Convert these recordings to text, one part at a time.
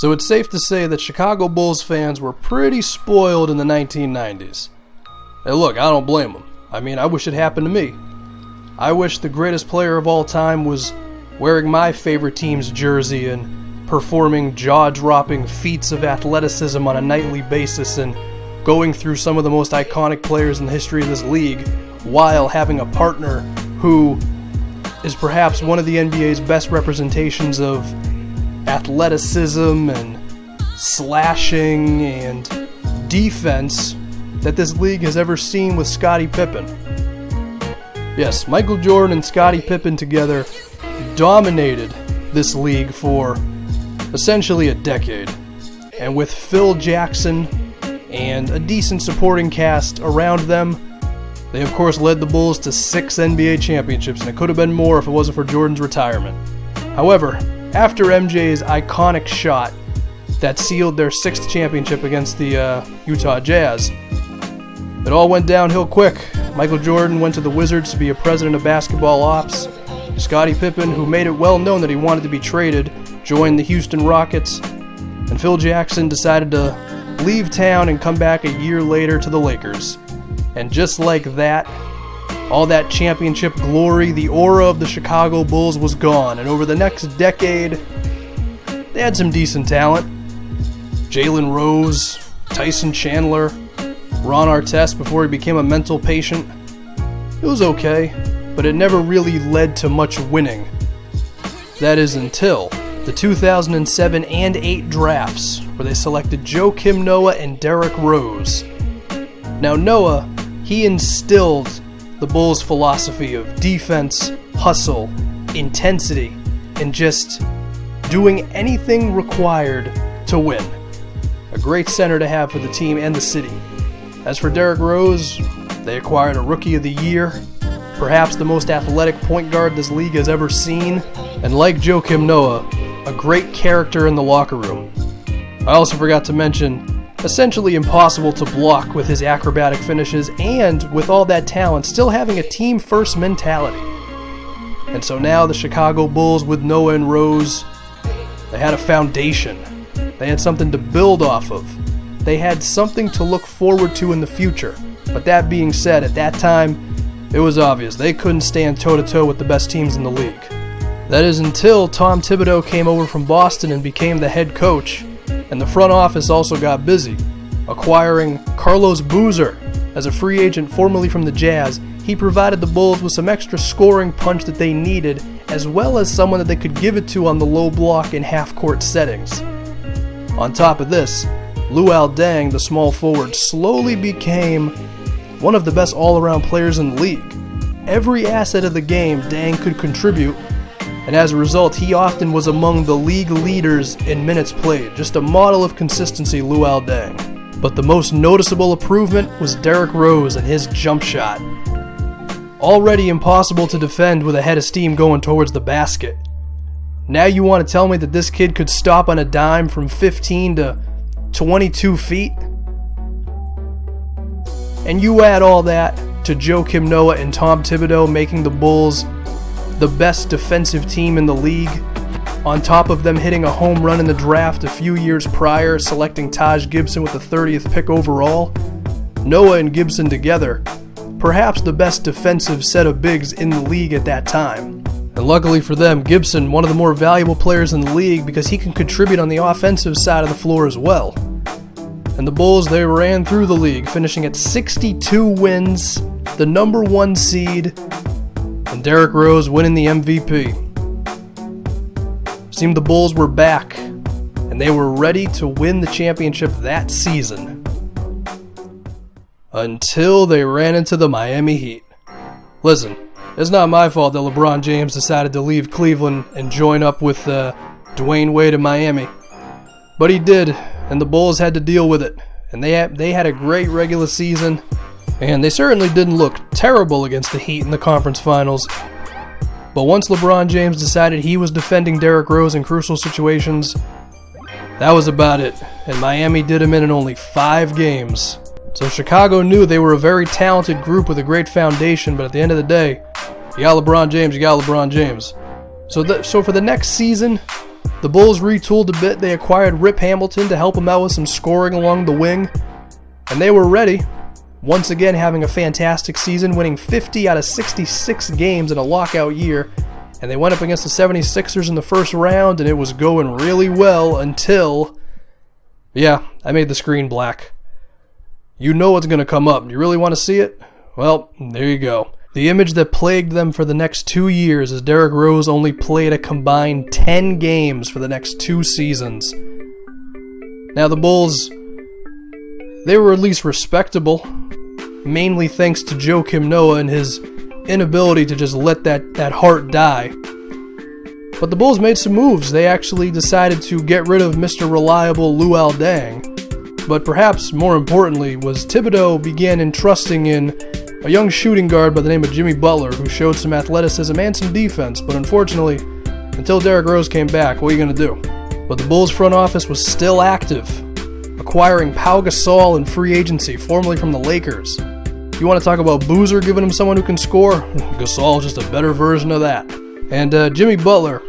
So it's safe to say that Chicago Bulls fans were pretty spoiled in the 1990s. Hey look, I don't blame them. I mean, I wish it happened to me. I wish the greatest player of all time was wearing my favorite team's jersey and performing jaw-dropping feats of athleticism on a nightly basis and going through some of the most iconic players in the history of this league while having a partner who is perhaps one of the NBA's best representations of athleticism and slashing and defense that this league has ever seen with Scottie Pippen. Yes, Michael Jordan and Scottie Pippen together dominated this league for essentially a decade. And with Phil Jackson and a decent supporting cast around them, they of course led the Bulls to 6 NBA championships, and it could have been more if it wasn't for Jordan's retirement. However, after MJ's iconic shot that sealed their 6th championship against the Utah Jazz, it all went downhill quick. Michael Jordan went to the Wizards to be a president of basketball ops. Scottie Pippen, who made it well known that he wanted to be traded, joined the Houston Rockets. And Phil Jackson decided to leave town and come back a year later to the Lakers. And just like that, all that championship glory, the aura of the Chicago Bulls was gone. And over the next decade, they had some decent talent. Jalen Rose, Tyson Chandler, Ron Artest before he became a mental patient. It was okay, but it never really led to much winning. That is until the 2007 and 8 drafts, where they selected Joakim Noah and Derrick Rose. Now Noah, he instilled the Bulls' philosophy of defense, hustle, intensity, and just doing anything required to win. A great center to have for the team and the city. As for Derrick Rose, they acquired a Rookie of the Year, perhaps the most athletic point guard this league has ever seen, and like Joakim Noah, a great character in the locker room. I also forgot to mention, essentially impossible to block with his acrobatic finishes, and with all that talent, still having a team-first mentality. And so now the Chicago Bulls with Noah and Rose, they had a foundation. They had something to build off of. They had something to look forward to in the future. But that being said, at that time, it was obvious they couldn't stand toe-to-toe with the best teams in the league. That is until Tom Thibodeau came over from Boston and became the head coach, and the front office also got busy, acquiring Carlos Boozer as a free agent formerly from the Jazz. He provided the Bulls with some extra scoring punch that they needed, as well as someone that they could give it to on the low block in half-court settings. On top of this, Luol Deng, the small forward, slowly became one of the best all-around players in the league. Every asset of the game Deng could contribute, and as a result, he often was among the league leaders in minutes played. Just a model of consistency, Luol Deng. But the most noticeable improvement was Derrick Rose and his jump shot. Already impossible to defend with a head of steam going towards the basket. Now you want to tell me that this kid could stop on a dime from 15 to 22 feet? And you add all that to Joakim Noah and Tom Thibodeau making the Bulls the best defensive team in the league, on top of them hitting a home run in the draft a few years prior, selecting Taj Gibson with the 30th pick overall. Noah and Gibson together, perhaps the best defensive set of bigs in the league at that time. And luckily for them, Gibson, one of the more valuable players in the league because he can contribute on the offensive side of the floor as well. And the Bulls, they ran through the league, finishing at 62 wins, the number 1 seed, and Derrick Rose winning the MVP. It seemed the Bulls were back, and they were ready to win the championship that season. Until they ran into the Miami Heat. Listen, it's not my fault that LeBron James decided to leave Cleveland and join up with Dwayne Wade in Miami. But he did, and the Bulls had to deal with it. And they had a great regular season, and they certainly didn't look terrible against the Heat in the conference finals. But once LeBron James decided he was defending Derrick Rose in crucial situations, that was about it, and Miami did him in only 5 games. So Chicago knew they were a very talented group with a great foundation, but at the end of the day, you got LeBron James, you got LeBron James. So for the next season, The Bulls retooled a bit. They acquired Rip Hamilton to help them out with some scoring along the wing, and they were ready. Once again having a fantastic season, winning 50 out of 66 games in a lockout year, and they went up against the 76ers in the first round, and it was going really well until... Yeah, I made the screen black. You know what's going to come up. You really want to see it? Well, there you go. The image that plagued them for the next 2 years as Derrick Rose only played a combined 10 games for the next 2 seasons. Now the Bulls, they were at least respectable, mainly thanks to Joakim Noah and his inability to just let that heart die. But the Bulls made some moves. They actually decided to get rid of Mr. Reliable Luol Deng. But perhaps more importantly was Thibodeau began entrusting in a young shooting guard by the name of Jimmy Butler, who showed some athleticism and some defense, but unfortunately, until Derrick Rose came back, what are you going to do? But the Bulls front office was still active, acquiring Pau Gasol in free agency, formerly from the Lakers. You want to talk about Boozer giving him someone who can score? Gasol is just a better version of that. And Jimmy Butler,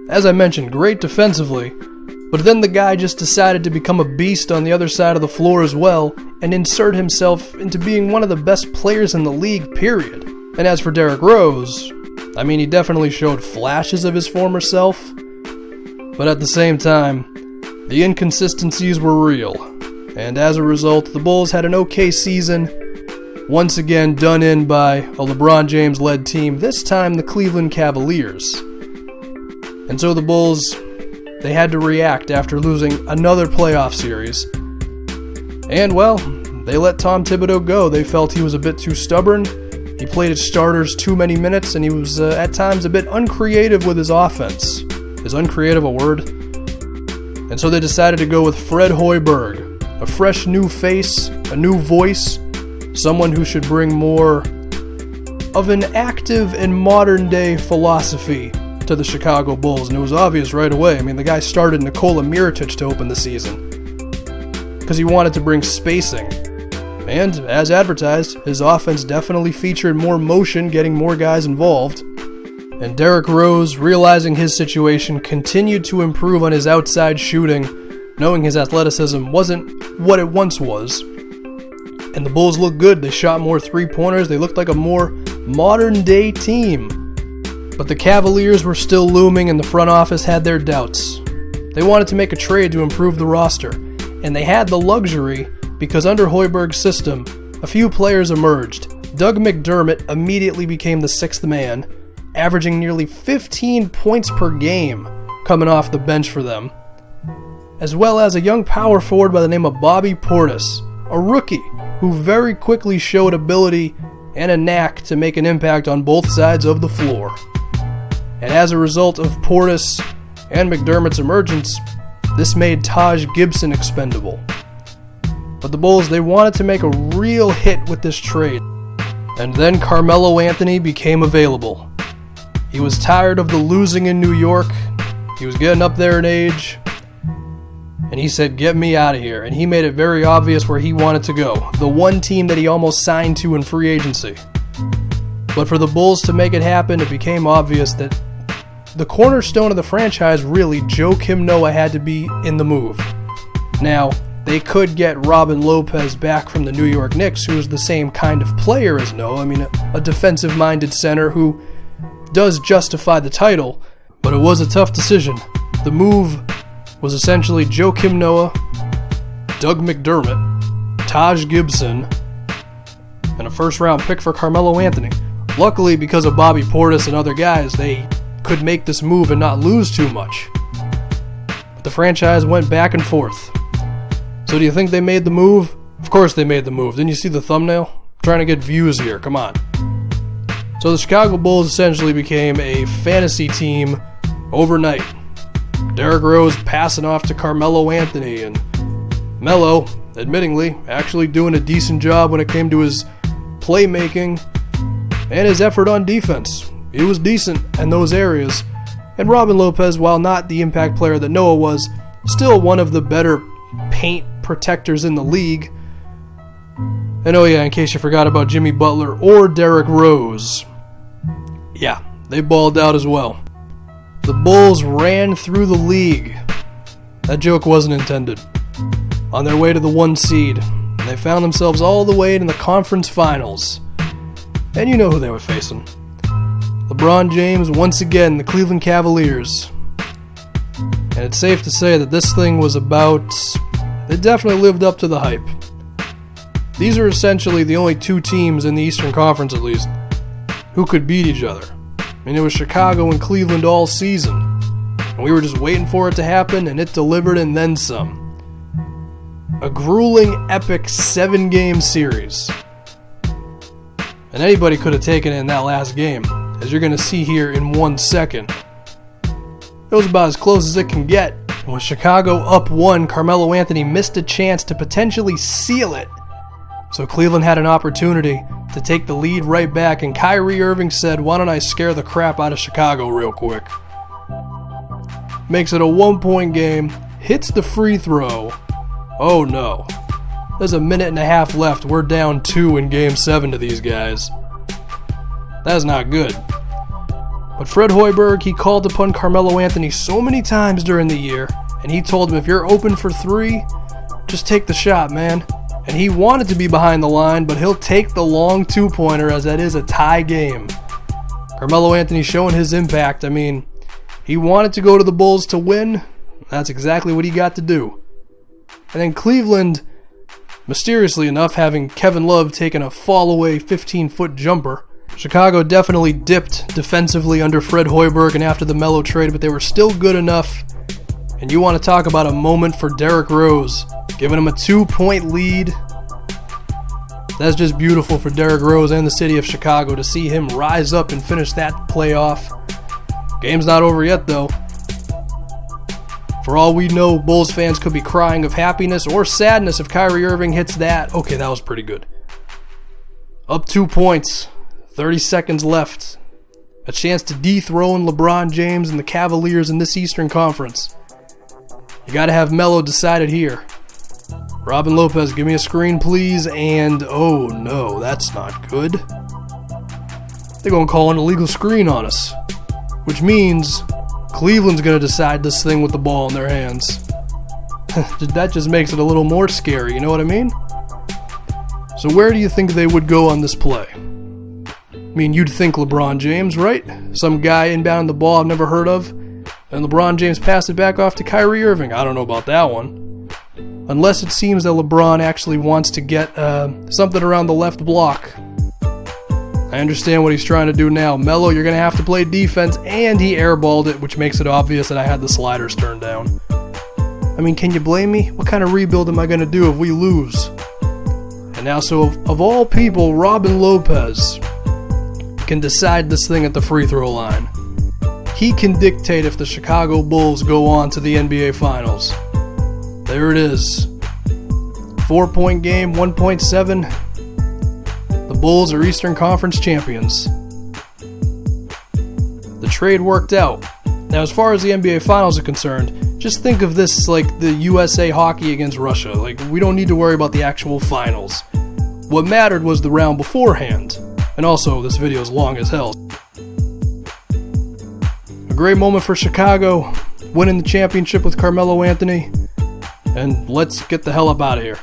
as I mentioned, great defensively, but then the guy just decided to become a beast on the other side of the floor as well and insert himself into being one of the best players in the league, period. And as for Derrick Rose, I mean, he definitely showed flashes of his former self, but at the same time, the inconsistencies were real. And as a result, the Bulls had an okay season, once again done in by a LeBron James-led team, this time the Cleveland Cavaliers. And so the Bulls, they had to react after losing another playoff series. And, well, they let Tom Thibodeau go. They felt he was a bit too stubborn. He played his starters too many minutes, and he was, at times, a bit uncreative with his offense. Is uncreative a word? And so they decided to go with Fred Hoiberg, a fresh new face, a new voice, someone who should bring more of an active and modern-day philosophy to the Chicago Bulls, and it was obvious right away. I mean, the guy started Nikola Mirotic to open the season because he wanted to bring spacing. And, as advertised, his offense definitely featured more motion, getting more guys involved. And Derrick Rose, realizing his situation, continued to improve on his outside shooting, knowing his athleticism wasn't what it once was. And the Bulls looked good. They shot more three-pointers. They looked like a more modern-day team. But the Cavaliers were still looming, and the front office had their doubts. They wanted to make a trade to improve the roster, and they had the luxury because under Hoiberg's system, a few players emerged. Doug McDermott immediately became the sixth man, averaging nearly 15 points per game coming off the bench for them, as well as a young power forward by the name of Bobby Portis, a rookie who very quickly showed ability and a knack to make an impact on both sides of the floor. And as a result of Portis and McDermott's emergence, this made Taj Gibson expendable. But the Bulls, they wanted to make a real hit with this trade. And then Carmelo Anthony became available. He was tired of the losing in New York. He was getting up there in age. And he said, get me out of here. And he made it very obvious where he wanted to go. The one team that he almost signed to in free agency. But for the Bulls to make it happen, it became obvious that the cornerstone of the franchise, really, Joakim Noah, had to be in the move. Now, they could get Robin Lopez back from the New York Knicks, who is the same kind of player as Noah. I mean, a defensive-minded center who does justify the title, but it was a tough decision. The move was essentially Joakim Noah, Doug McDermott, Taj Gibson, and a first-round pick for Carmelo Anthony. Luckily, because of Bobby Portis and other guys, they could make this move and not lose too much. But the franchise went back and forth. So do you think they made the move? Of course they made the move. Didn't you see the thumbnail? I'm trying to get views here, come on. So the Chicago Bulls essentially became a fantasy team overnight. Derrick Rose passing off to Carmelo Anthony, and Melo, admittingly, actually doing a decent job when it came to his playmaking and his effort on defense. He was decent in those areas. And Robin Lopez, while not the impact player that Noah was, still one of the better paint protectors in the league. And oh yeah, in case you forgot about Jimmy Butler or Derrick Rose, yeah, they balled out as well. The Bulls ran through the league. That joke wasn't intended. On their way to the 1 seed, they found themselves all the way in the conference finals. And you know who they were facing. LeBron James, once again, the Cleveland Cavaliers. And it's safe to say that this thing was about... It definitely lived up to the hype. These are essentially the only 2 teams in the Eastern Conference, at least, who could beat each other. I mean, it was Chicago and Cleveland all season. And we were just waiting for it to happen, and it delivered and then some. A grueling, epic 7-game series. And anybody could have taken it in that last game, as you're going to see here in 1 second. It was about as close as it can get. And with Chicago up 1, Carmelo Anthony missed a chance to potentially seal it. So Cleveland had an opportunity to take the lead right back, and Kyrie Irving said, "Why don't I scare the crap out of Chicago real quick?" Makes it a 1-point game, hits the free throw. Oh no. There's a minute and a half left. We're down 2 in Game 7 to these guys. That's not good. But Fred Hoiberg, he called upon Carmelo Anthony so many times during the year, and he told him, if you're open for 3, just take the shot, man. And he wanted to be behind the line, but he'll take the long 2-pointer as that is a tie game. Carmelo Anthony showing his impact. I mean, he wanted to go to the Bulls to win. That's exactly what he got to do. And then Cleveland, mysteriously enough, having Kevin Love taking a fall-away 15-foot jumper. Chicago definitely dipped defensively under Fred Hoiberg and after the Melo trade, but they were still good enough. And you want to talk about a moment for Derrick Rose, giving him a 2-point lead. That's just beautiful for Derrick Rose and the city of Chicago to see him rise up and finish that playoff. Game's not over yet, though. For all we know, Bulls fans could be crying of happiness or sadness if Kyrie Irving hits that. Okay, that was pretty good. Up 2 points, 30 seconds left. A chance to dethrone LeBron James and the Cavaliers in this Eastern Conference. You gotta have Melo decided here. Robin Lopez, give me a screen, please. And, oh no, that's not good. They're gonna call an illegal screen on us. Which means Cleveland's going to decide this thing with the ball in their hands. That just makes it a little more scary, you know what I mean? So where do you think they would go on this play? I mean, you'd think LeBron James, right? Some guy inbounding the ball I've never heard of. And LeBron James passed it back off to Kyrie Irving. I don't know about that one. Unless it seems that LeBron actually wants to get something around the left block. I understand what he's trying to do now. Melo, you're going to have to play defense, and he airballed it, which makes it obvious that I had the sliders turned down. I mean, can you blame me? What kind of rebuild am I going to do if we lose? And now, so of all people, Robin Lopez can decide this thing at the free throw line. He can dictate if the Chicago Bulls go on to the NBA Finals. There it is. 4-point game, 1.7. The Bulls are Eastern Conference champions. The trade worked out. Now, as far as the NBA Finals are concerned, just think of this like the USA hockey against Russia. Like, we don't need to worry about the actual finals. What mattered was the round beforehand. And also, this video is long as hell. A great moment for Chicago, winning the championship with Carmelo Anthony. And let's get the hell up out of here.